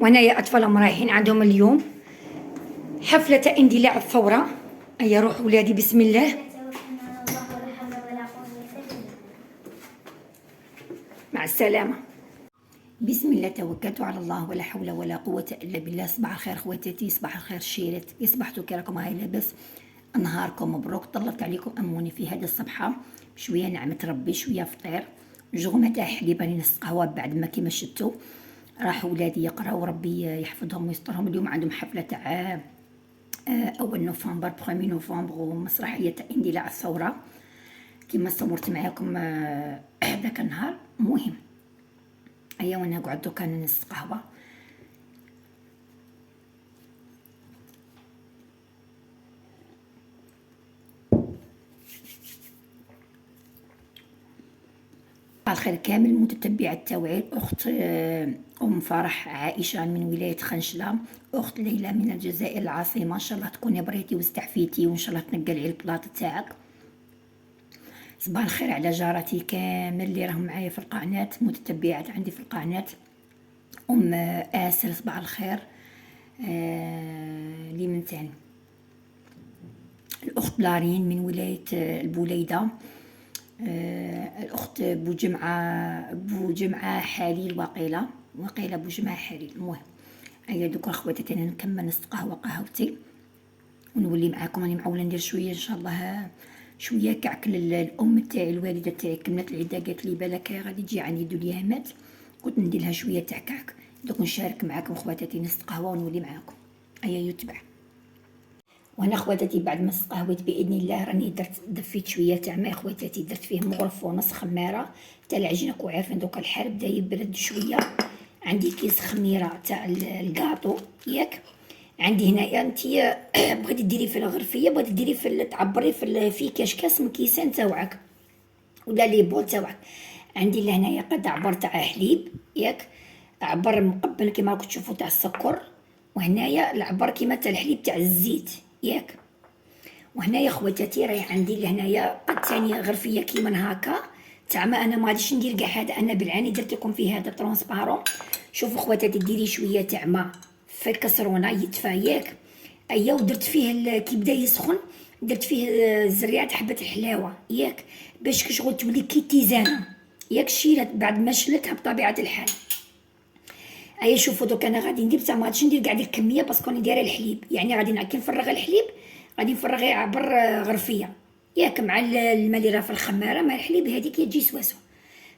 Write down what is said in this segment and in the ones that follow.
وهنا يا أطفالهم رايحين عندهم اليوم حفلة اندلاع الثورة. أيا روح ولادي بسم الله. مع السلامة. بسم الله توكلت على الله ولا حول ولا قوة إلا بالله. صباح الخير خواتاتي، صباح الخير الشيرات، يصبحتوا كي راكم هاي لاباس، نهاركم مبروك. طلبت عليكم أموني في هذه الصبحة شوية نعمة ربي، شوية فطير، جغمة تاع حليب راني نص قهوة بعد ما كيما شفتوا راحوا ولادي يقراو، ربي يحفظهم ويسترهم. اليوم عندهم حفلة تاع أول نوفمبر، 1 نوفمبر، ومسرحية تاع اندلاع الثورة كيما صورت معاكم ذاك النهار. مهم أيا وانا قعدت دوكا نص قهوة. الخير كامل متتبعات تاوعي، اخت ام فرح عائشه من ولايه خنشله، اخت ليلى من الجزائر العاصمه. ان شاء الله تكوني بريتي واستعفيتي وان شاء الله تنقلعي البلاط تاعك. صباح الخير على جارتي كامل اللي راهم معايا في القناه، متتبعات عندي في القناه. ام اسر صباح الخير. لي من تاني الاخت لارين من ولايه البوليده. الاخت بوجمعه حليل، وقيله بوجمعه حليل. المهم هيا دوك اخواتي انا نكمل نص قهوتي ونولي معاكم. راني معوله ندير شويه ان شاء الله، شويه كعك الام تاعي الوالده تاعي كملت العده، قالت لي بالك غادي تجي عندي دوليامات، قلت ندير لها شويه تاع كعك. دوك نشارك معاكم خواتاتي نص قهوه ونولي معاكم. هيا يتبع. وانا خواتاتي بعد ما قهويت باذن الله راني دفيت شويه تاع ماء خواتاتي، درت فيه مغرف ونص خماره تاع العجينه. كو عارفين دوكا الحال بدا يبرد شويه. عندي كيس خميره تاع الكاطو ياك. عندي هنايا انتي بغيتي ديري في الغرفيه، بغيتي ديري في تعبري في كاش من كيسان تاوعك ولا لي بول تاوعك. عندي لهنايا قد عبر تاع حليب ياك، عبر مقبل كيما راكم تشوفوا تاع السكر، وهنايا العبر كيما تاع الحليب تاع الزيت ياك. وهنايا خواتاتي راهي عندي لهنايا قد ثانيه غرفيه كيما هكا تاع ما. انا ما غاديش ندير كاع هذا، انا بالعاني درت لكم فيه هذا ترونسبارون. شوفوا خواتاتي ديري شويه تاع ما في الكسرونه يدفى ياك. ايا ودرت فيه كي بدا يسخن درت فيه زريعه حبه الحلاوه ياك، باش كشغل تولي كي تيزانه ياك. شيلت بعد ما شلتها بطبيعه الحال. ايا شوفوا دوك انا غادي ندير بصح ما غاديش ندير كاع ديك الكميه باسكو راني دايره الحليب، يعني غادي كي نفرغ الحليب غادي نفرغيه عبر غرفيه ياك مع الماء اللي راه في الخماره مع الحليب، هذيك تجي سواسو،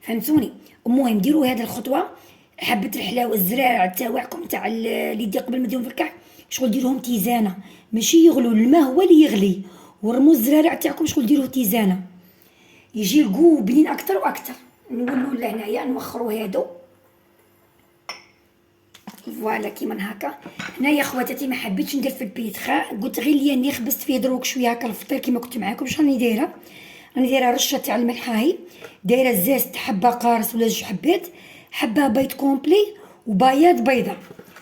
فهمتوني. المهم ديروا هذه الخطوه، حبه الحلاوه الزراع تاعكم تاع اللي دي قبل ما ديرهم في الكعك شغل ديروهم تيزانه، ماشي يغلوا، الماء هو اللي يغلي، ورموا الزرارع تاعكم شغل ديروه تيزانه يجي الكو بنين اكثر واكثر. نولوا لهنايا نوخروا هادو فوالا كيما هكا. هنايا خواتاتي ما حبيتش ندير في البيتخا، قلت غير ليا خبزت فيه دروك شويه هكا الفطير كيما كنت معاكم. واش راني دايره؟ راني دايره رشه تاع الملح هاي، دايره زاست حبه قارص ولا 2 حبات، حبه بيض كومبلي وبياض بيضه،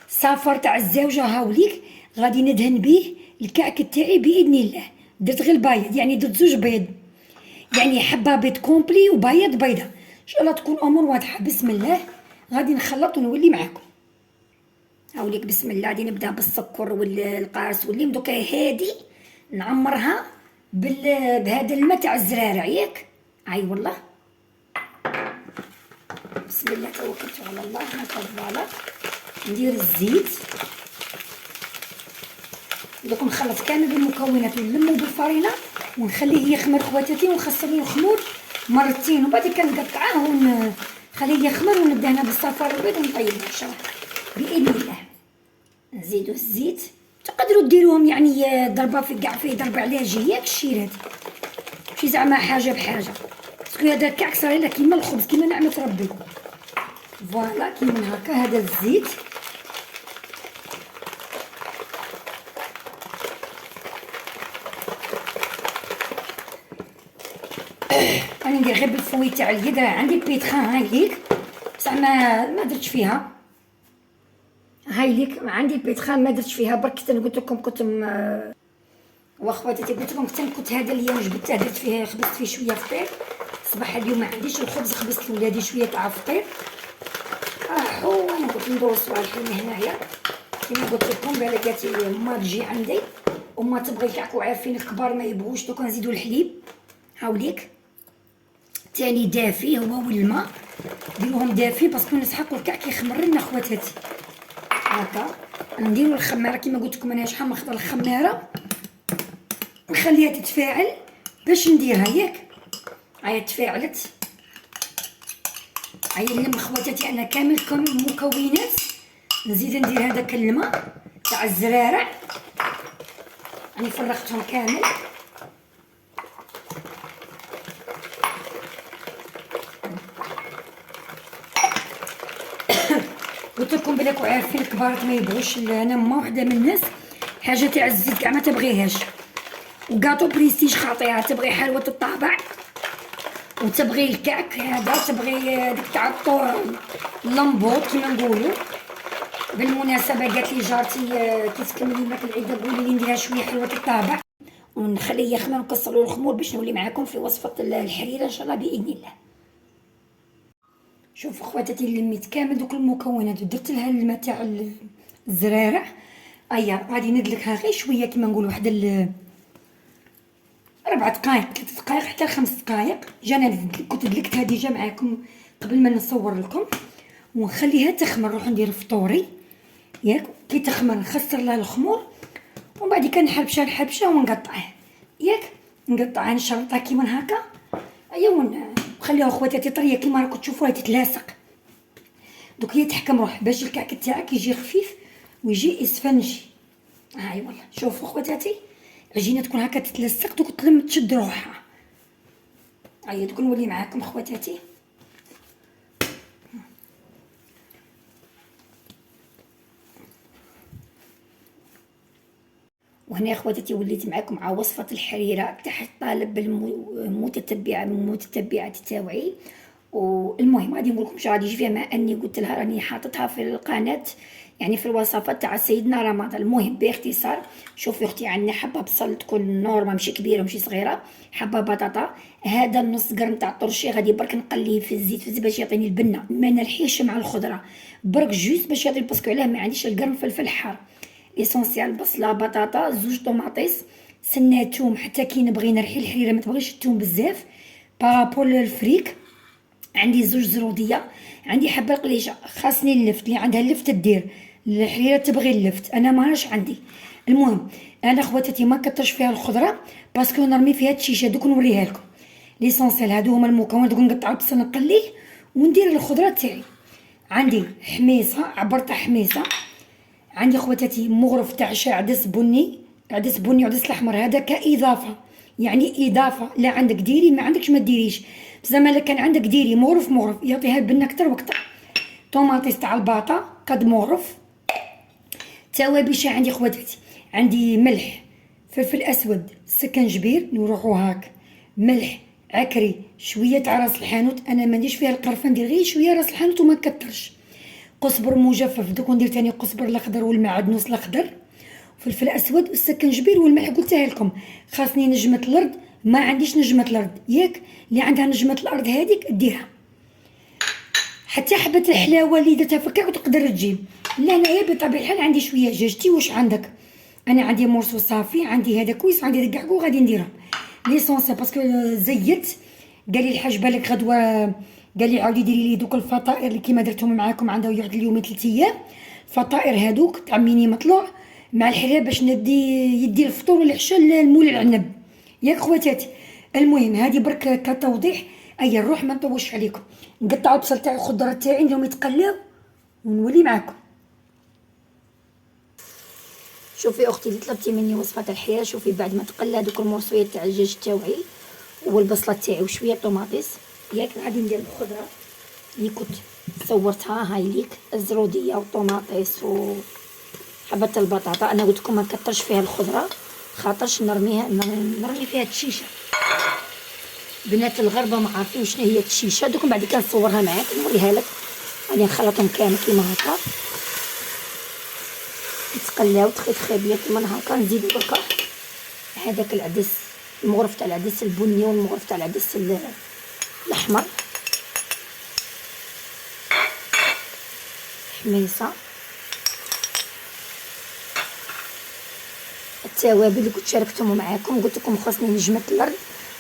صفر تاع الزوجه هاوليك غادي ندهن به الكعك تاعي باذن الله. درت غير البيض يعني درت 2 بيض، يعني حبه بيض كومبلي وبياض بيضه. ان شاء الله تكون امور واضحه. بسم الله غادي نخلط ونولي معاكم. هاوليك بسم الله غادي نبدا بالسكر والقارص والليم. دوكا هادي نعمرها بهذا الماء تاع الزرارع ياك. اي والله بسم الله توكلت على الله. هكا فوالا ندير الزيت دوك نخلط كامل بالمكونات ونلمو بالفرينه ونخليه يخمر خواتاتي، ونخسروا الخمور مرتين وبعد كنقطعوه ونخليه يخمر وندهنه بالصفار البيض ونطيبه ان شاء الله باذن الله. نزيدو الزيت، تقدروا ديروهم يعني ضربه في كاع فيه ضربه على جهيك الشيرات، ماشي زعما حاجه بحاجه، باسكو هذا الكعك صاير كيما الخبز كيما نعمه ربي. فوالا كيما هكا هذا الزيت راني ندير غير بالفوي تاع اليد. راه عندي البيتخان هاي ليك بصح ما درتش فيها، هاي ليك عندي البيتخان ما درتش فيها برك. انا قلت لكم كنت واخواتاتي قلت لكم كنت هذا اليوم جبته درت فيه خبزت فيه شويه فطير. صباح اليوم ما عنديش الخبز، خبزت لولادي شويه تاع فطير راحوا. وانا قلت بغيت ندور الصوالح اللي هنايا كما قلت لكم. بلقاتي ما تجي عندي وما تبغي كاع، عارفين الكبار ما يبغوش. دوكا نزيدو الحليب هاوليك تاني دافي هو والماء، ديروهم دافي باسكو نسحقو الكاع كيخمر لنا خواتاتي. هكا نديرو الخماره كما قلت لكم، انا شحال نخضر الخماره نخليها تتفاعل باش نديرها ياك. هاهي تفاعلت، هاهي نلم خواتاتي انا كامل المكونات، نزيد ندير هذاك الماء تاع الزرارع، راني فرغتهم كامل. قلت لكم بلاكو عارفين الكبارات ما يبغوش. انا ما وحده من الناس حاجه تاع الزيت كاع ما تبغيهاش، وكاطو بريستيج خاطيها، تبغي حلوه الطابع وتبغي الكعك هذا، تبغي ديك تاع اللمبوط كيما نقولوا. بالمناسبه قالت لي جارتي كي تكملي ماكل العيد قولي لي نديرها شويه حلوه الطابع ونخليه يخمر ونكسروا الخمور باش نولي معاكم في وصفه الحريره ان شاء الله باذن الله. شوفوا خواتاتي اللي لميت كامل دوك المكونات ودرت لها الماء تاع الزرارع. ايا غادي ندلكها غير شويه كيما نقولوا واحد 4 دقائق 3 دقائق حتى 5 دقائق. جانا كنت دلكتها ديجا معاكم قبل ما نصور لكم، ونخليها تخمر. نروح ندير فطوري ياك كي تخمر نخسر لها الخمور، ومن بعد كنحبشها الحبشه ونقطعها ياك، نقطعها نشرطها كيما هكا. ايا ونخليها خواتاتي طريه كيما راكم تشوفوها تتلاصق. دوك هي تحكم روح باش الكعك تاعك يجي خفيف ويجي اسفنجي. هاي والله شوفوا خواتاتي العجينه تكون هكا تتلصق، دوك تلم تشد روحها. هيا دوك نولي معاكم خواتاتي. وهنا خواتاتي وليت معاكم مع وصفه الحريره تحت طالب المتتبعات تاوعي. والمهم غادي نقول لكم واش غادي يجي فيها، مع اني قلت لها راني حاطتها في القناه يعني في الوصفات تاع سيدنا رمضان. المهم باختصار شوفي اختي، عندنا حبه بصل تكون نورمال ماشي كبيره ماشي صغيره، حبه بطاطا، هذا نص قرن تاع الطرشي غادي برك نقليه في الزيت باش يعطيني البنه، ما نلحيش مع الخضره برك جوست باش يعطي باسكو علاه ما عنديش القرن فلفل حار. اسونسيال بصله بطاطا 2 طوماطيس سنه توم حتى كي نبغي نرحي الحريره ما تبغيش التوم بزاف بارابول الفريك. عندي 2 زروديه، عندي حبه قليشه، خاصني اللفت اللي عندها اللفت دير، الحريره تبغي اللفت انا ما راش عندي. المهم انا خواتاتي ما كترش فيها الخضره باسكو نرمي فيها التشيشه. دوك نوريها لكم ليسونسيال. هادو هما المكونات. دوك نقطع البصل نقليه وندير الخضره تاعي. عندي حميصه عبرتها حميصه، عندي خواتاتي مغرف تاع عدس بني، عدس بني وعدس الاحمر، هذا كاضافه يعني اضافه. لا عندك ديري ما عندكش ما ديريش، زعما لا كان عندك ديري مغرف يعطيها البنه اكثر واكثر. طوماطيس تاع الباطا قد مغرف. توابل عندي خواتاتي، عندي ملح، فلفل اسود، سكنجبير نروحو هاك، ملح، عكري، شويه تاع راس الحانوت، انا مانيش فيها القرفه ندير غير شويه راس الحانوت وما نكترش. قزبر مجفف، دوك ندير تاني قزبر الاخضر والمعدنوس الاخضر، فلفل اسود والسكنجبير والملح قلتها لكم. خاصني نجمه الارض، ما عنديش نجمه الارض ياك، اللي عندها نجمه الارض هذيك ديرها. حتى حبه الحلاوه اللي درتها في الكعك تقدر تجيب. لا انايا بطبيعه الحال عندي شويه جاجتي. واش عندك؟ انا عندي مرسو صافي، عندي هذا كويس، عندي داك كاع غادي نديرهم ليسونسي باسكو زيت. قال لي الحاج بالك غدوه، قال لي عاودي ديري لي دوك الفطائر اللي كيما درتهم معاكم عنده يقعد اليومين 3 ايام. الفطائر هذوك تاع ميني مطلوع مع الحليب باش ندي يدي الفطور والعشاء للمول العنب ياك خواتاتي. المهم هذه برك كتوضيح. ايا نروح ما نطولش عليكم، نقطع البصل تاعي الخضره تاعي نديرهم يتقلاو ونولي معاكم. شوفي اختي اللي طلبتي مني وصفه الحريره، شوفي بعد ما تقلى دوك المرصويات تاع الدجاج تاوعي والبصله تاعي وشويه طوماطيس ياك، غادي ندير الخضره اللي كنت صورتها هاي ليك، الزروديه والطوماطيس وحبه البطاطا. انا قلت لكم ما نكثرش فيها الخضره خاطرش نرمي فيها التشيشه. بنات الغربه ما عارفين شنو هي التشيشه، دوك بعد كنصورها معاك نوريها لك. غادي نخلطهم كامل كيما هكا يتقلاو تخيبيه كيما هكا. نزيد بركا هذاك العدس، المغرف تاع العدس البني والمغرف تاع العدس الاحمر، الحميصه، التوابل اللي كنت شاركتهم معاكم. قلت لكم خاصني نجمه الارض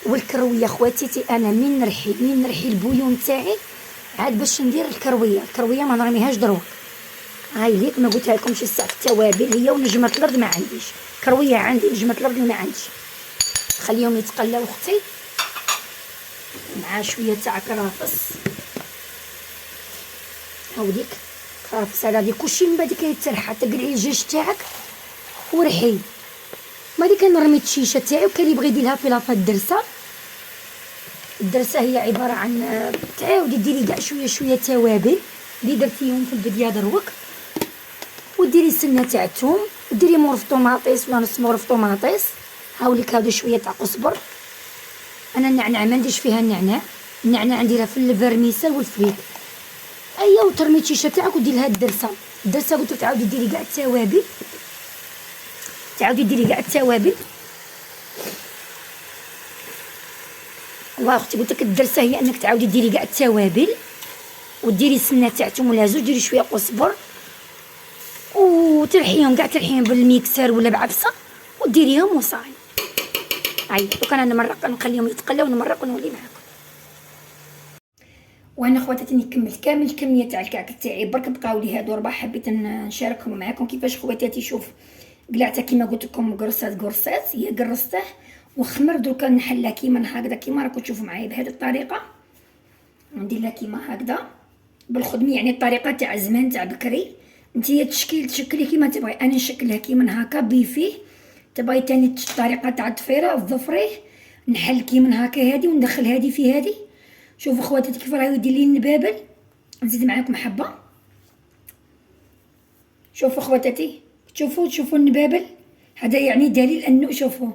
والكرويه خواتاتي. انا من نرحي البويون تاعي عاد باش ندير الكرويه ما نرميهاش دروك. هاي ليك ما قلتها لكمش الساعه. التوابل هي ونجمه الارض ما عنديش، كرويه عندي، نجمه الارض ما عنديش. خليهم يتقلاو اختي مع شويه تاع كرافس. هاوديك كرافس هذا كلشي من بعد كيترحى. تقلعي الدجاج تاعك ورحي. بعد كنرمي الشيشه تاعي، وكان اللي يبغي يديرها في لافا الدرسه هي عباره عن تعاودي ديري كاع شويه توابل اللي درتيهم في البدايه دروك، وديري سنه تاع الثوم، وديري مورف طوماطيس ولا نص مورف طوماطيس. هاوليك هادو شويه تاع قزبر. انا النعناع ما نديرش فيها النعناع نديرها في الفرميسال والفريك. ايا وترمي الشيشه تاعك ودير لها الدرسه قلت لك تعاودي ديري كاع التوابل. الله اختي قلت لك الدرسه هي انك تعاودي ديري كاع التوابل، وديري سنه تاع ثوم ولا زوج، ديري شويه قزبر وترحيهم كاع، ترحيهم بالميكسر ولا بعفسه وديريهم وصاي. هاي دوك انا نمرق نخليهم يتقلاو ونمرق ونولي معاكم. وانا خواتاتي كملت كامل الكميه تاع الكعك تاعي، برك بقاو لي هادو 4 حبيت نشاركهم معاكم كيفاش خواتاتي. شوف قلعتها كيما قلت لكم قرصات هي قرصته وخمر. دركا نحلها كيما هكذا كيما راكم تشوفوا معايا بهذه الطريقه. ندير لها كيما هكذا بالخدمي، يعني الطريقه تاع زمان تاع بكري. نتيا تشكلي كيما تبغي. انا نشكلها كيما هكا بيفيه. تبغي تاني الطريقه تاع الضفيره الظفريه نحل كيما هكا هادي وندخل هادي في هادي. شوفوا خواتاتي كيف راه يدير لي النبابل. نزيد معاكم حبه. شوفوا خواتاتي تشوفوا النبابل هذا يعني دليل انه شوفوا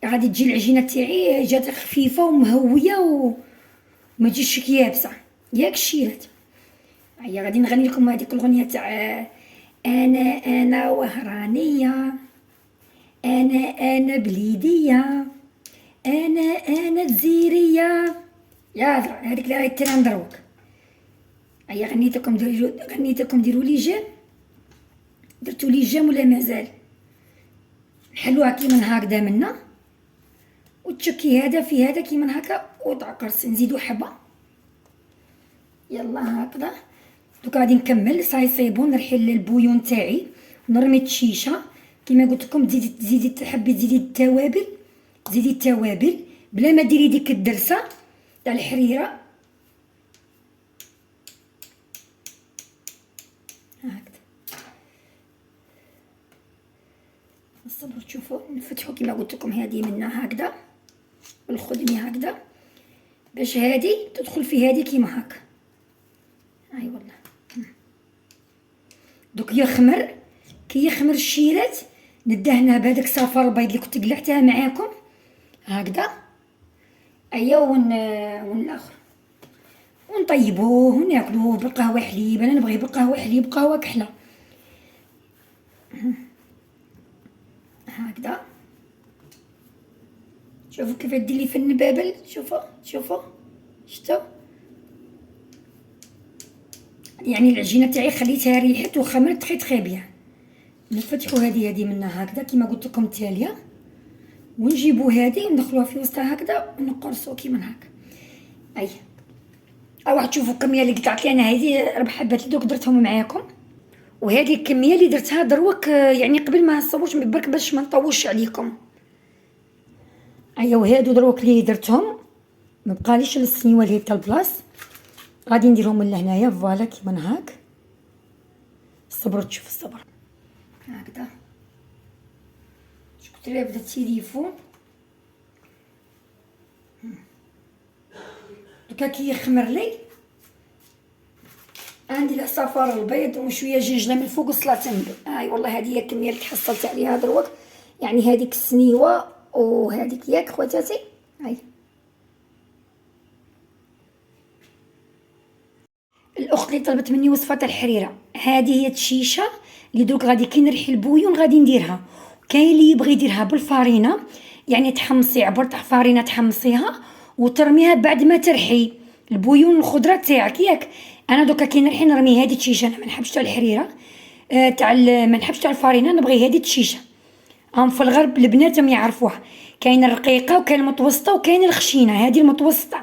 غادي تجي العجينه تاعي جات خفيفه ومهويه وما تجيش يابسه ياك شيرات. هيا غادي نغني لكم هذيك الاغنيه تاع انا وهرانيه، انا بليديه، انا جزيريه. يا هذيك اللي راهي تران دروك. هيا غنيت لكم ديروا لي جيم. درتو لي جيم ولا مازال؟ نحلوها كيما هكذا منا وتشكي هذا في هذا كيما هكا وتعكرس. نزيدو حبه يلا هكذا. دوك غادي نكمل صايبون نرحي البويون تاعي ونرمي الشيشه كيما قلت لكم. تزيدي تحبي تزيدي التوابل بلا ما ديري ديك الدرسه تاع الحريره هكذا. نصبروا تشوفوا نفتحوا كيما قلت لكم هذه منا هكذا بالخدمي هكذا باش هذه تدخل في هذه كيما هكا. هاي والله دوك كي يخمر الشيرات ندهنها بهذاك الصفار البيض اللي كنت قلعتها معاكم هكذا. ايا والاخر ونطيبوه وناكلوه بالقهوه حليب. انا نبغيه بالقهوه حليب قهوه كحله هكذا. شوفوا كيف دير لي في النبابل. شوفوا شفتوا يعني العجينه تاعي خليتها ريحت وخمرت تخي بيان. نفتحوا هذه منا هكذا كيما قلت لكم التاليه ونجيبوا هذه وندخلوها في وسطها هكذا ونقرصوا كيما هكا. اي واحد تشوفوا الكميه اللي قطعت لي انا هذه 4 حبات دوك درتهم معاكم. وهذه الكميه اللي درتها دروك يعني قبل ما نصوبوش برك باش ما نطولش عليكم. ايوا وهادو دروك اللي درتهم ما بقاليش السنيوه اللي تاع البلاص غادي نديرهم من لهنايا فوالا كيما هاك. صبروا تشوف الصبر هكذا. شكون اللي بدا التليفون دوكا كي يخمر لي عندي العصافر البيض وشويه جنجله من الفوق وصلات ندير. هاي والله هذه هي الكميه اللي تحصلت عليها دروك يعني هذيك السنيوه وهذيك ياك خواتاتي. هاي الاخت اللي طلبت مني وصفه الحريره هذه هي الشيشه اللي دوك غادي كي نرحي البويون غادي نديرها. كاين اللي يبغي يديرها بالفارينه يعني تحمصي عبر تاع فارينه تحمصيها وترميها بعد ما ترحي البويون الخضره تاعك ياك. انا دوكا كي نرحي نرمي هذه الشيشه، انا ما نحبش تاع الحريره، ما نحبش تاع الفارينه، نبغي هذه الشيشه. هم في الغرب البنات هم يعرفوها، كاين الرقيقه وكاين المتوسطه وكاين الخشينه، هذه المتوسطه.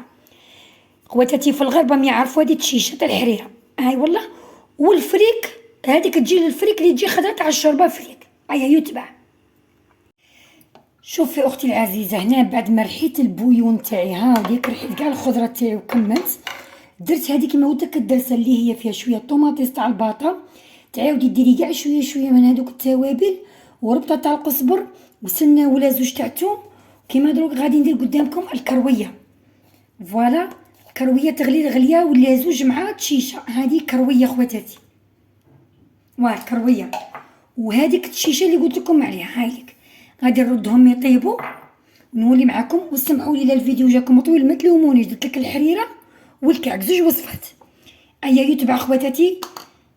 خواتاتي في الغرب هم يعرفوا هذه الشيشه تاع الحريره، هاي والله. والفريك هذيك تجي للفريك اللي تجي خضرا تاع الشوربه فريك، هيا يتبع. شوفي اختي العزيزه، هنا بعد ما رحيت البويون تاعي، هاوديك رحيت كاع الخضره تاعي وكملت، درت هذيك كيما قلت لك الدرسه اللي هي فيها شويه طوماطيس تاع الباطا، تعاودي ديري كاع شويه شويه من هذوك التوابل وربطه تاع القزبر وسنه ولا زوج تاع توم. كيما دروك غادي ندير قدامكم الكرويه، فوالا الكرويه تغلي الغليه ولا زوج مع الشيشه، هذه كرويه خواتاتي، الكرويه. وهذيك الشيشه اللي قلت لكم عليها هايلك، غادي نردهم يطيبوا ونولي معكم. وسمحوا لي الفيديو جاكم طويل ما تلومونيش، درت لك الحريره والكعك زوج وصفات. ايا يتبع خواتاتي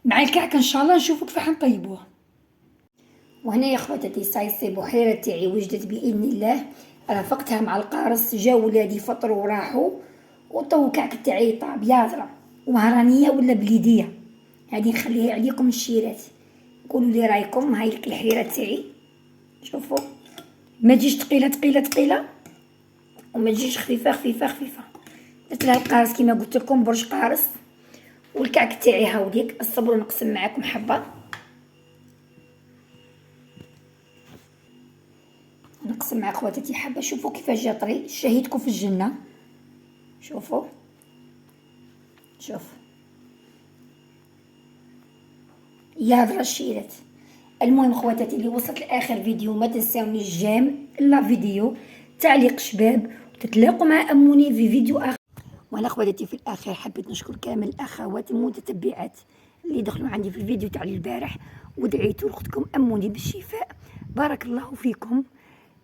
مع الكعك ان شاء الله نشوفوا كيف حنطيبوه. وهنا يا خواتاتي صايصي بحيره تاعي وجدت باذن الله، رافقتها مع القارص، جاو ولادي فطروا وراحوا، وطو كعك تاعي طاب ياضرة وهرانيه ولا بليديه. هذه نخليها عليكم الشيرات، قولوا لي رايكم. هاي لك الحريره تاعي، شوفوا ما تجيش ثقيله ثقيله ثقيله وما تجيش خفيفه خفيفه خفيفه. درت لها القارص كيما قلت لكم برج قارص، والكعك تاعي هاوديك. الصبر نقسم معاكم حبه، نقسم مع خواتاتي حبه. شوفوا كيفاش جا طري، شهيتكم في الجنه. شوفوا شوف يا هضره الشيرات. المهم خواتاتي اللي وصلت لاخر فيديو ما تنساونيش جيم لا فيديو، تعليق شباب، وتتلاقوا مع اموني في فيديو اخر. وانا خواتاتي في الاخر حبيت نشكر كامل الاخوات المتتبعات اللي دخلوا عندي في الفيديو تاع البارح ودعيتوا لاختكم اموني بالشفاء، بارك الله فيكم.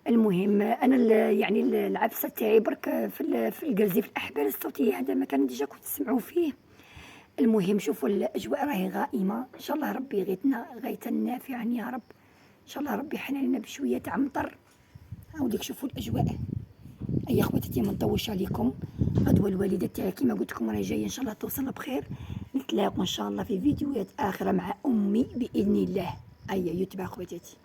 المهم انا يعني العبسه تاعي برك في الجرزي في الاحبال الصوتيه، هذا ما كان ديجا كنت تسمعوا فيه. المهم شوفوا الاجواء راهي غائمه، ان شاء الله ربي يغيثنا غيثا نافعا يا رب، ان شاء الله ربي يحنن لنا بشويه تاع مطر. هاوديك شوفوا الاجواء. اي خواتاتي ما نطولش عليكم، غدوه الوالده تاعي كيما قلت لكم راهي جايه ان شاء الله توصل بخير. نتلاقوا ان شاء الله في فيديوهات اخرى مع امي باذن الله. ايا يتبع خواتاتي.